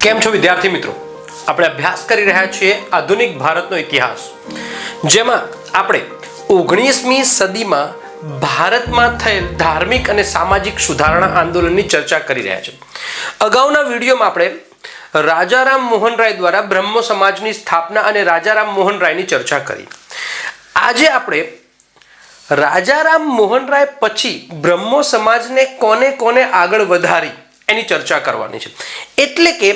કેમ છો વિદ્યાર્થી મિત્રો? આપણે અભ્યાસ કરી રહ્યા છીએ આધુનિક ભારતનો ઇતિહાસ, જેમાં આપણે 19મી સદીમાં ભારતમાં થયેલ ધાર્મિક અને સામાજિક સુધારણા આંદોલનની ચર્ચા કરી રહ્યા છીએ. અગાઉના વિડીયોમાં આપણે રાજારામ મોહન રાય દ્વારા બ્રહ્મ સમાજની સ્થાપના અને રાજારામ મોહન રાયની ચર્ચા કરી. આજે આપણે રાજારામ મોહન રાય પછી બ્રહ્મ સમાજને કોને કોને આગળ વધારી એની ચર્ચા કરવાની છે. એટલે કે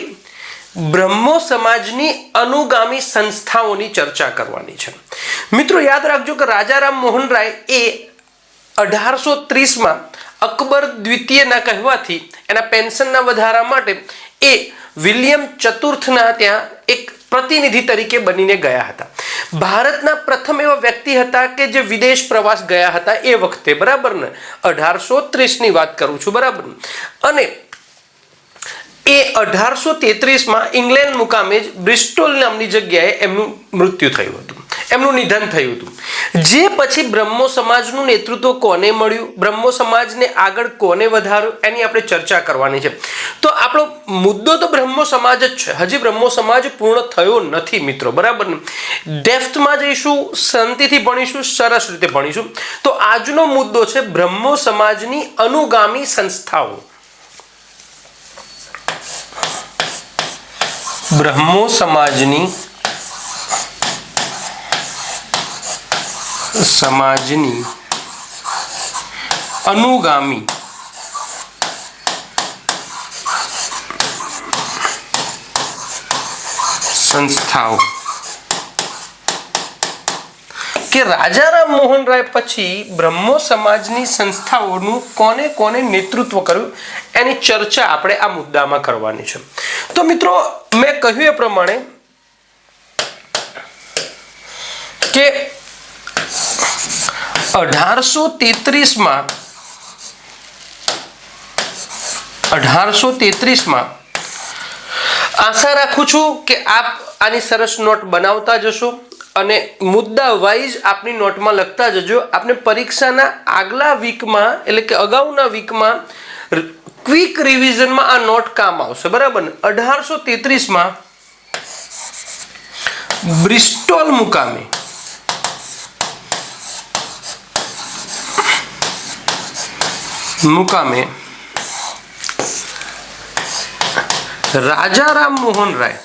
બ્રહ્મો સમાજની અનુગામી સંસ્થાઓની ચર્ચા કરવાની છે. મિત્રો યાદ રાખજો કે રાજારામ મોહન રાય એ 1830માં અકબર દ્વિતીયના કહેવાથી એના પેન્શનના વધારા માટે એ વિલિયમ ચતુર્થના ત્યાં એક પ્રતિનિધિ તરીકે બનીને ગયા હતા. ભારતના પ્રથમ એવા વ્યક્તિ હતા કે જે વિદેશ પ્રવાસ ગયા હતા એ વખતે, બરાબર ને? 1830ની વાત કરું છું, બરાબર? અને એ 1833માં ઇંગ્લેન્ડ મુકામે જ બ્રિસ્ટોલ નામની જગ્યાએ એમનું મૃત્યુ થયું હતું, એમનું નિધન થયું હતું. જે પછી બ્રહ્મો સમાજનું નેતૃત્વ કોને મળ્યું, બ્રહ્મો સમાજને આગળ કોને વધાર્યો, એની આપણે ચર્ચા કરવાની છે. તો આપણો મુદ્દો તો બ્રહ્મો સમાજ જ છે. હજી બ્રહ્મો સમાજ પૂર્ણ થયો નથી મિત્રો, બરાબર ને? ડેપ્થમાં જઈશું, શાંતિથી ભણીશું, સરસ રીતે ભણીશું. તો આજનો મુદ્દો છે બ્રહ્મો સમાજની અનુગામી સંસ્થાઓ. બ્રહ્મો સમાજની અનુગામી સંસ્થાઓ. કે રાજારામ મોહન રાય પછી બ્રહ્મો સમાજની સંસ્થાઓનું કોને કોને નેતૃત્વ કર્યું એની ચર્ચા આપણે આ મુદ્દામાં કરવાની છે. તો મિત્રો મેં કહ્યું એ પ્રમાણે કે 1833માં આશા રાખું છું કે આપ આની સરસ નોટ બનાવતા જશો અને મુદ્દા વાઇઝ આપની નોટમાં લખતા જજો. આપને પરીક્ષાના આગલા વીકમાં એટલે કે અગાઉના વીકમાં ક્વિક રિવિઝનમાં આ નોટ કામ આવશે, બરાબર ને? 1833માં બ્રિસ્ટોલ મુકામે રાજારામ મોહન રાય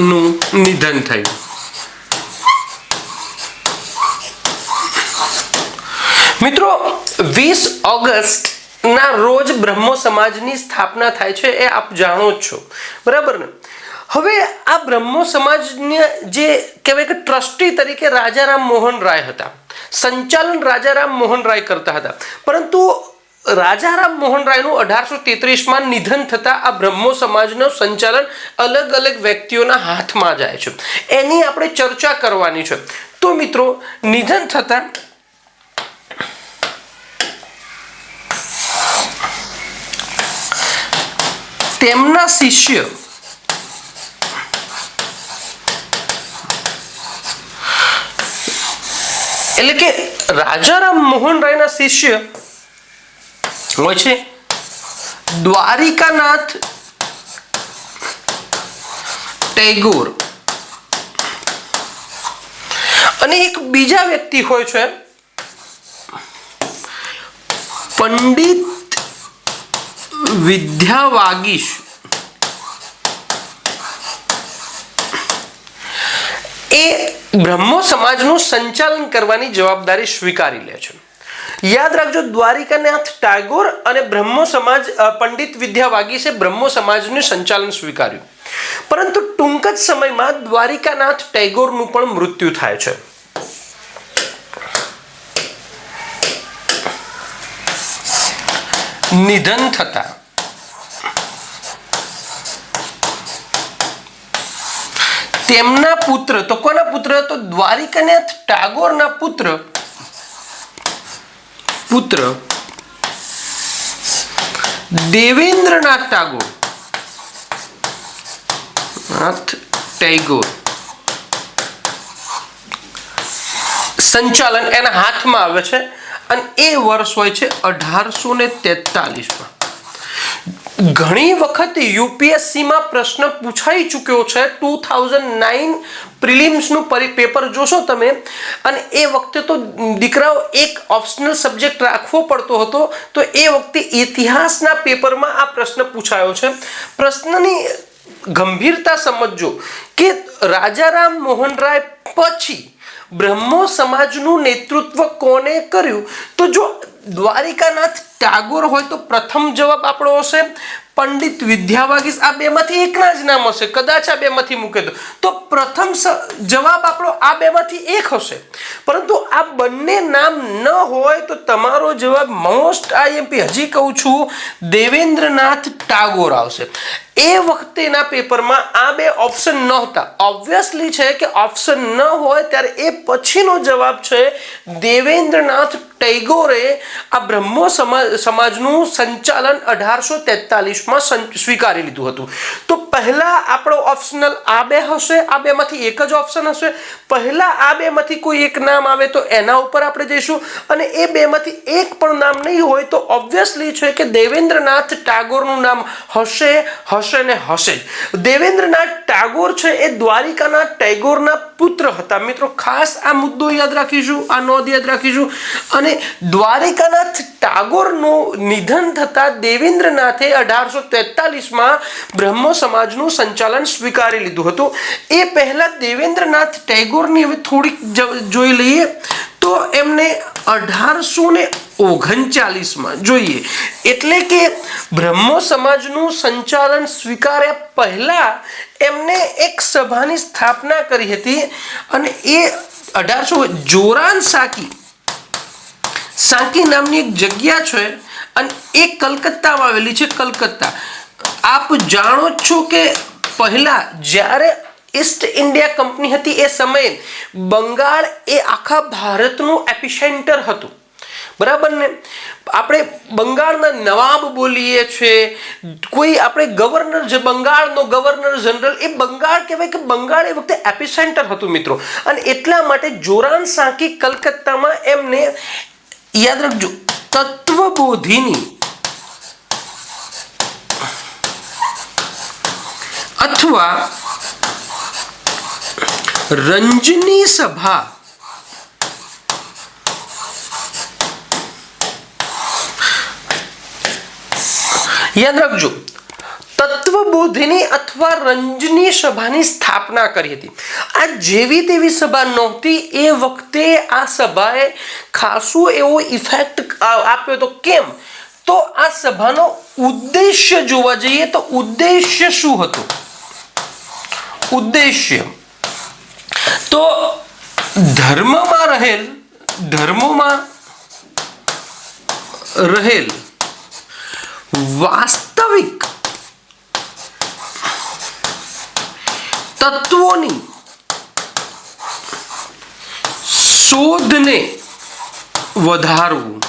નું નિધન થયું. મિત્રો 20 ઓગસ્ટના રોજ બ્રહ્મો સમાજની સ્થાપના થાય છે, એ આપ જાણો જ છો, બરાબર ને? હવે આ બ્રહ્મો સમાજને જે કહેવાય કે ટ્રસ્ટી તરીકે રાજારામ મોહન રાય હતા, સંચાલન રાજારામ મોહન રાય કરતા હતા. પરંતુ રાજારામ મોહન રાયનું 1833માં નિધન થતા આ બ્રહ્મો સમાજનું સંચાલન અલગ અલગ વ્યક્તિઓના હાથમાં જાય છે. એની આપણે ચર્ચા કરવાની છે. તો મિત્રો નિધન થતા તેમના શિષ્ય એટલે કે રાજારામ મોહન રાયના શિષ્ય હોય છે દ્વારિકાનાથ ટેગોર, અને એક બીજા વ્યક્તિ હોય છે પંડિત વિદ્યાવાગીશ. એ બ્રહ્મો સમાજનું સંચાલન કરવાની જવાબદારી સ્વીકારી લે છે. યાદ રાખજો, દ્વારિકાનાથ ટાગોર અને બ્રહ્મો સમાજ પંડિત વિદ્યાવાગીશે બ્રહ્મો સમાજનું સંચાલન સ્વીકાર્યું. પરંતુ ટૂંક જ સમયમાં દ્વારિકાનાથ ટેગોરનું પણ મૃત્યુ થાય છે. નિધન થતા તેમના પુત્ર, તો કોના પુત્ર? તો દ્વારિકાનાથ ટાગોરના પુત્ર દેવેન્દ્રનાથ ટેગોર સંચાલન એના હાથમાં આવે છે અને એ વર્ષ હોય છે 1843 ઘણી વખત યુપીએસસી માં પ્રશ્ન પૂછાઈ ચૂક્યો છે 2009 પ્રિલિમ્સ નું પેપર જોશો તમે અને એ વખતે તો દીકરાઓ એક ઓપ્શનલ સબ્જેક્ટ રાખવો પડતો હતો તો એ વખતે ઇતિહાસના પેપરમાં આ પ્રશ્ન પૂછાયો છે પ્રશ્નની ગંભીરતા સમજો કે રાજારામ મોહન રાય પછી બ્રહ્મો સમાજનું નેતૃત્વ કોને કર્યું તો જો દ્વારિકાનાથ ટાગોર હોય તો પ્રથમ જવાબ આપણો હશે પંડિત વિદ્યાવાગીશ આ બેમાંથી એકના જ નામ હશે કદાચ આ બેમાંથી મૂકે તો પ્રથમ જવાબ આપણો આ બેમાંથી એક હશે પરંતુ આ બંને નામ ન હોય તો તમારો જવાબ મોસ્ટ આઈએમપી હજી કહું છું દેવેન્દ્રનાથ ટાગોર આવશે એ વખતેના પેપરમાં આ બે ઓપ્શન નહોતા ઓબ્વિયસલી છે કે ઓપ્શન ન હોય ત્યારે એ પછીનો જવાબ છે દેવેન્દ્રનાથ ટેગોરે આ બ્રહ્મો સમાજનું સંચાલન 1843માં સ્વીકારી લીધું હતું તો પહેલા આપણો ઓપ્શનલ આ બે હશે આ બેમાંથી એક જ ઓપ્શન હશે પહેલા આ બેમાંથી કોઈ એક નામ આવે તો એના ઉપર આપણે જઈશું અને એ બેમાંથી એક પણ નામ નહીં હોય તો ઓબ્વિયસલી છે કે દેવેન્દ્રનાથ ટાગોરનું નામ હશે ને હશે દેવેન્દ્રનાથ ટાગોર છે એ દ્વારિકાના ટેગોરના પુત્ર હતા મિત્રો ખાસ આ મુદ્દો યાદ રાખીશું આ નોંધ યાદ રાખીશું અને દ્વારિકાનાથ ટાગોરનું નિધન થતા દેવેન્દ્રનાથે 1843માં બ્રહ્મો સમાજનું સંચાલન સ્વીકારી લીધું હતું એ પહેલા દેવેન્દ્રનાથ ટેગોરની હવે થોડીક જોઈ લઈએ તો એમને 1839માં જોઈએ એટલે કે બ્રહ્મો સમાજનું સંચાલન સ્વીકાર્યા પહેલા એમને એક સભાની સ્થાપના કરી હતી અને એ 1800 જોરાન સાકી નામની એક જગ્યા છે અને એ કલકત્તામાં આવેલી છે કલકત્તા આપ જાણો છો કે પહેલા જ્યારે ઈસ્ટ ઇન્ડિયા કંપની હતી એ સમયે બંગાળ એ આખા ભારતનું એપિસેન્ટર હતું બરાબર ને આપણે બંગાળના નવાબ બોલીએ છીએ કોઈ આપણે ગવર્નર જે બંગાળનો ગવર્નર જનરલ એ બંગાળ કહેવાય કે બંગાળ એ વખતે એપિસેન્ટર હતું મિત્રો અને એટલા માટે જોરાન સાકી કલકત્તામાં એમને યાદ રાખજો તત્વબોધિની અથવા રંજની સભા યાદ રાખજો તત્વબોધિની અથવા રંજની સભાની સ્થાપના કરી હતી આ જેવી તેવી સભા નહોતી એ વખતે આ સભાએ ખાસો એવો ઇફેક્ટ આપ્યો તો કેમ તો આ સભાનો ઉદ્દેશ્ય જોવા જઈએ તો ઉદ્દેશ્ય શું હતો ઉદ્દેશ્ય તો ધર્મોમાં રહેલ વાસ્તવિક તત્વોની શોધને વધારવું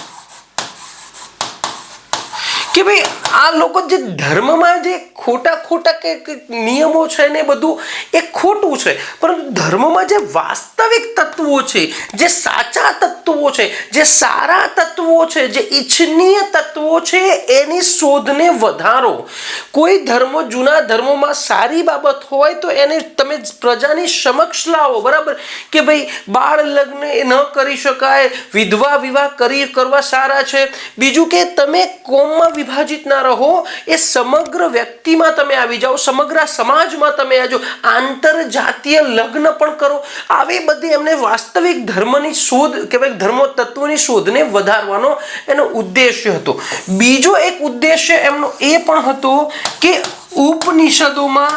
કે ભાઈ આ લોકો જે ધર્મમાં જે ખોટા કે નિયમો છે ને બધું એ ખોટું છે પરંતુ ધર્મમાં જે વાસ્તવિક તત્વો છે જે સાચા તત્વો છે જે સારા તત્વો છે જે ઈચ્છનીય તત્વો છે એની શોધને વધારો કોઈ ધર્મો જૂના ધર્મોમાં સારી બાબત હોય તો એને તમે પ્રજાની સમક્ષ લાવો બરાબર કે ભાઈ બાળ લગ્ન ન કરી શકાય વિધવા વિવાહ કરવા સારા છે બીજું કે તમે કોમમાં વિભાજિત ના રહો એ સમગ્ર વ્યક્તિમાં તમે આવી જાઓ સમગ્ર સમાજમાં તમે આવજો આંતરજાતીય લગ્ન પણ કરો આવી બધી એમને વાસ્તવિક ધર્મની શોધ કે ભાઈ ધર્મો તત્વની શોધને વધારવાનો એનો ઉદ્દેશ્ય હતો બીજો એક ઉદ્દેશ્ય એમનો એ પણ હતો કે ઉપનિષદોમાં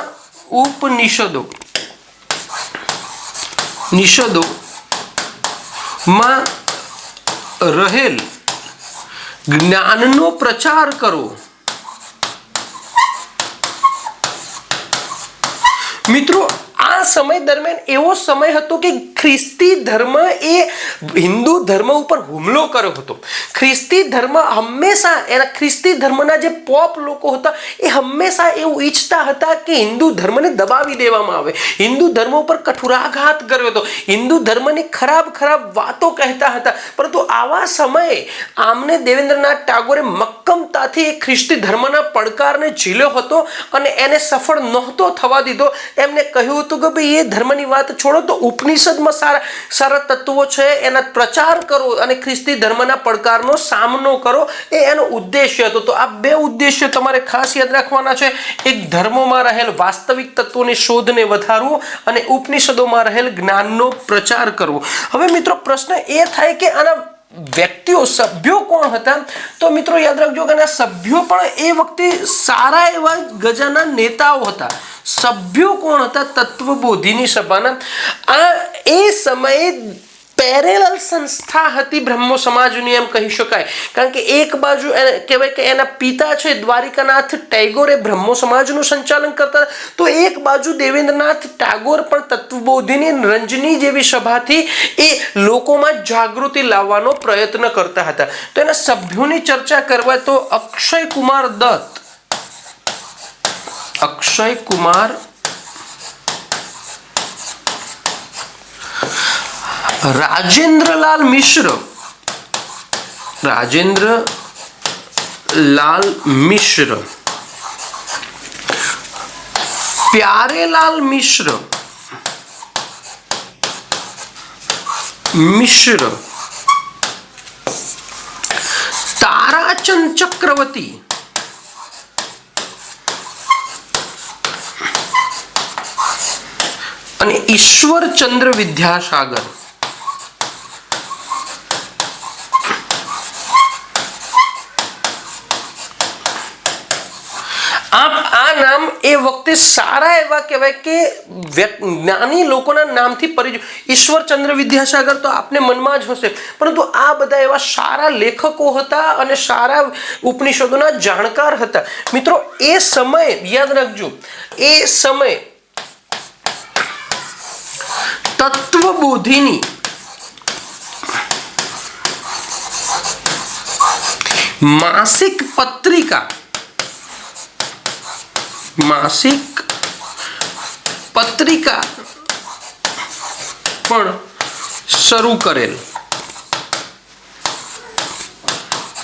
રહેલ જ્ઞાનનો પ્રચાર કરો મિત્રો આ સમય દરમિયાન એવો સમય હતો કે ખ્રિસ્તી ધર્મ એ હિન્દુ ધર્મ ઉપર હુમલો કર્યો હતો. ખ્રિસ્તી ધર્મ હંમેશા એના ખ્રિસ્તી ધર્મના જે પોપ લોકો હતા એ હંમેશા એવું ઈચ્છતા હતા કે હિન્દુ ધર્મને દબાવી દેવામાં આવે. હિન્દુ ધર્મ ઉપર કઠોરાઘાત કર્યો હતો. હિન્દુ ધર્મની ખરાબ વાતો કહેતા હતા. પરંતુ આવા સમયે આમને દેવેન્દ્રનાથ ટાગોરે મક્કમતાથી એ ખ્રિસ્તી ધર્મના પડકારને ઝીલ્યો હતો અને એને સફળ નહોતો થવા દીધો. એમને કહ્યું હતું કે ભાઈ એ ધર્મની વાત છોડો, તો ઉપનિષદમાં સારા તત્વો છે એના પ્રચાર કરો અને ખ્રિસ્તી ધર્મના પડકારનો સામનો કરો. એ એનો ઉદ્દેશ્ય હતો. તો આ બે ઉદ્દેશ્ય તમારે ખાસ યાદ રાખવાના છે. એક ધર્મોમાં રહેલ વાસ્તવિક તત્વોની શોધને વધારવું અને ઉપનિષદોમાં રહેલ જ્ઞાનનો પ્રચાર કરવો. હવે મિત્રો પ્રશ્ન એ થાય કે આના વ્યક્તિઓ સભ્યો કોણ હતા? તો મિત્રો યાદ રાખજો કે સભ્યો પણ એ વખતે સારા એવા ગજાના નેતાઓ હતા. સભ્યો કોણ હતા? તત્વબોધિની સભાના. આ એ સમયે પેરેલલ સંસ્થા હતી બ્રહ્મો સમાજની એમ કહી શકાય. કારણ કે એક બાજુ કહેવાય કે એના પિતા છે દ્વારિકાનાથ ટેગોર એ બ્રહ્મો સમાજનું સંચાલન કરતા, તો એક બાજુ દેવેન્દ્રનાથ ટાગોર પણ તત્વબોધિની રંજની જેવી સભાથી એ લોકોમાં જાગૃતિ લાવવાનો પ્રયત્ન કરતા હતા. તો એના સભ્યોની ચર્ચા કરવા તો અક્ષય કુમાર દત્ત, અક્ષય કુમાર રાજેન્દ્રલાલ મિશ્ર, રાજેન્દ્રલાલ મિશ્ર, प्यारेलाल मिश्र, ताराचंद चक्रवर्ती, અને ઈશ્વરચંદ્ર વિદ્યાસાગર. આ નામ એ વખતે સારા એવા કહેવાય કે જ્ઞાની લોકોના નામથી પરિચિત. ઈશ્વરચંદ્ર વિદ્યાસાગર તો આપને મનમાં જ હશે, પરંતુ આ બધા એવા સારા લેખકો હતા અને સારા ઉપનિષદોના જાણકાર હતા. મિત્રો એ સમયે યાદ રાખજો, એ સમયે તત્વબોધિની માસિક પત્રિકા પણ શરૂ કરેલ.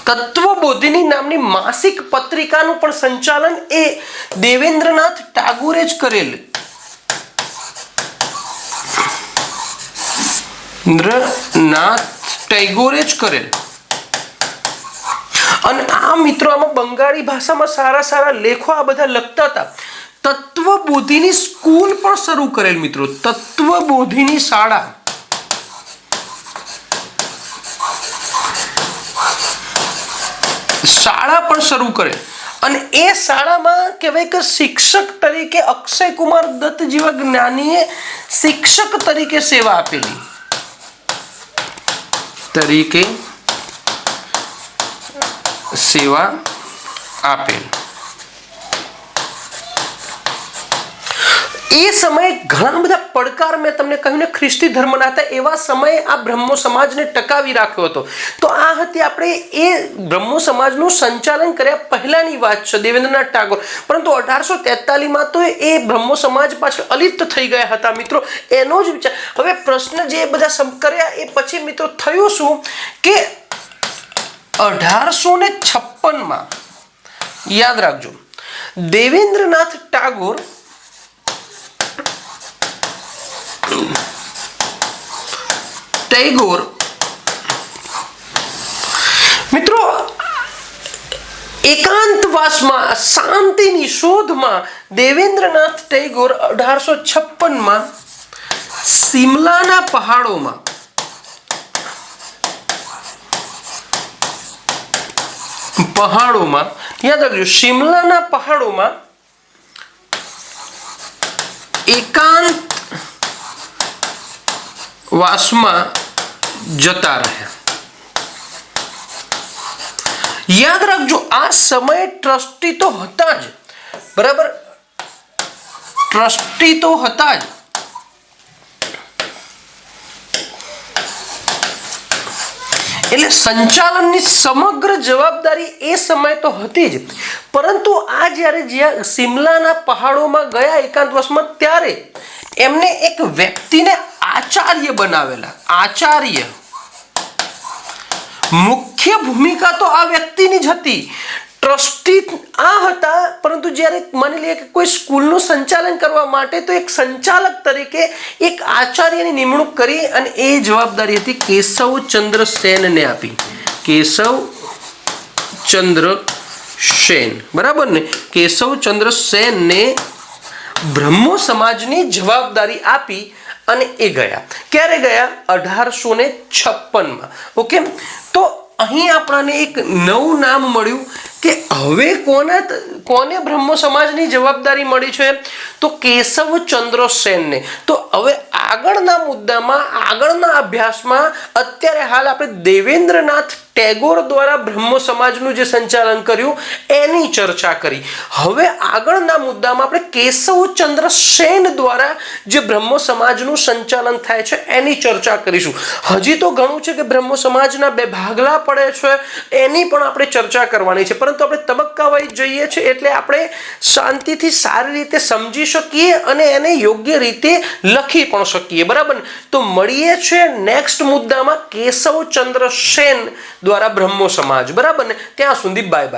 તત્વબોધિની નામની માસિક પત્રિકાનું પણ સંચાલન એ દેવેન્દ્રનાથ ટાગોરે જ કરેલ. દેવેન્દ્રનાથ ટાગોરે જ કરેલ. અને આ મિત્રો આમાં બંગાળી ભાષામાં સારા લેખો આ બધા લખતા હતા. તત્વબોધિની સ્કૂલ પણ શરૂ કરેલ મિત્રો, તત્વબોધિની શાળા. પણ શરૂ કરેલ. અને એ શાળામાં કહેવાય કે શિક્ષક તરીકે અક્ષય કુમાર દત્ત જેવા જ્ઞાનીએ શિક્ષક તરીકે સેવા આપેલી. એ સમયે ઘણા બધા પડકાર મેં તમને કહ્યું ને ખ્રિસ્તી ધર્મના હતા. એવા સમયે આ બ્રહ્મો સમાજને ટકાવી રાખ્યો હતો. તો આ હતી આપણે એ બ્રહ્મો સમાજનું સંચાલન કર્યા પહેલાની વાત છે, દેવેન્દ્રનાથ ટાગોર. પરંતુ 1843માં તો એ બ્રહ્મો સમાજ પાછળ અલિપ્ત થઈ ગયા હતા મિત્રો. એનો જ વિચાર. હવે પ્રશ્ન જે બધા કર્યા એ પછી મિત્રો થયું શું કે 1856માં યાદ રાખજો, દેવેન્દ્રનાથ ટાગોર મિત્રો એકાંતવાસમાં શાંતિની શોધમાં દેવેન્દ્રનાથ ટાગોર 1856માં સિમલાના પહાડોમાં યાદ રાખજો, શિમલાના પહાડોમાં એકાંત વાસમાં જતા રહ્યા. યાદ રાખજો આ સમયે ટ્રસ્ટી તો હતા જ, બરાબર, ટ્રસ્ટી તો હતા જ, એટલે સંચાલનની સમગ્ર જવાબદારી એ સમય તો હતી જ, પરંતુ આ જ્યારે સિમલાના પહાડોમાં ગયા એકાંતવાસમાં ત્યારે એમને એક વ્યક્તિને આચાર્ય બનાવેલા. આચાર્ય મુખ્ય ભૂમિકા તો આ વ્યક્તિની જ હતી. ટ્રસ્ટી આ હતા, પરંતુ જ્યારે માની લઈએ કે કોઈ સ્કૂલનું સંચાલન કરવા માટે તો એક સંચાલક તરીકે એક આચાર્યની નિમણૂક કરી અને એ જવાબદારી હતી કેશવચંદ્ર સેનને આપી. કેશવચંદ્ર સેન, બરાબર ને? કેશવચંદ્ર સેનને બ્રહ્મો સમાજની જવાબદારી આપી અને એ ગયા. ક્યારે ગયા? 1856માં. ઓકે, તો અહીં આપણને એક નવું નામ મળ્યું કે હવે કોને બ્રહ્મો સમાજની જવાબદારી મળી છે? તો કેશવચંદ્ર સેનને. તો હવે આગળના મુદ્દામાં, આગળના અભ્યાસમાં અત્યારે હાલ આપણે દેવેન્દ્રનાથ ટેગોર દ્વારા બ્રહ્મો સમાજનું જે સંચાલન કર્યું એની ચર્ચા કરી. હવે આગળના મુદ્દામાં આપણે કેશવચંદ્ર સેન દ્વારા જે બ્રહ્મો સમાજનું સંચાલન થાય છે એની ચર્ચા કરીશું. હજી તો ઘણું છે કે બ્રહ્મો સમાજના બે ભાગલા પડે છે એની પણ આપણે ચર્ચા કરવાની છે, પરંતુ આપણે તબક્કાવાઇઝ જઈએ છીએ એટલે આપણે શાંતિથી સારી રીતે સમજી શકીએ અને એને યોગ્ય રીતે લખી પણ શકીએ. બરાબર? તો મળીએ છે નેક્સ્ટ મુદ્દામાં કેશવચંદ્ર સેન દ્વારા બ્રહ્મો સમાજ. બરાબર ને? ત્યાં સુધી બાય બાય.